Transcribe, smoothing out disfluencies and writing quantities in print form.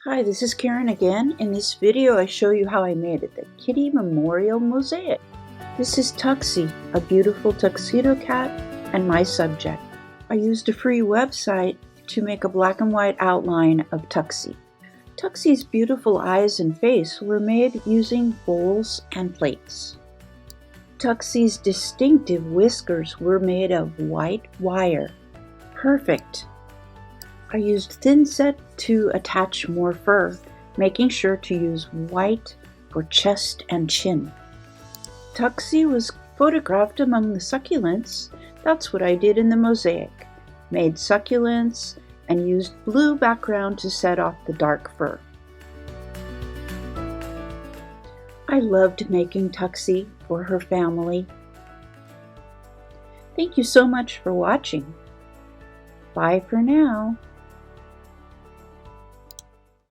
Hi, this is Karen again. In this video, I show you how I made the Kitty Memorial Mosaic. This is Tuxie, a beautiful tuxedo cat, and my subject. I used a free website to make a black and white outline of Tuxie. Tuxie's beautiful eyes and face were made using bowls and plates. Tuxie's distinctive whiskers were made of white wire. Perfect! I used thin set to attach more fur, making sure to use white for chest and chin. Tuxie was photographed among the succulents. That's what I did in the mosaic. Made succulents and used blue background to set off the dark fur. I loved making Tuxie for her family. Thank you so much for watching. Bye for now.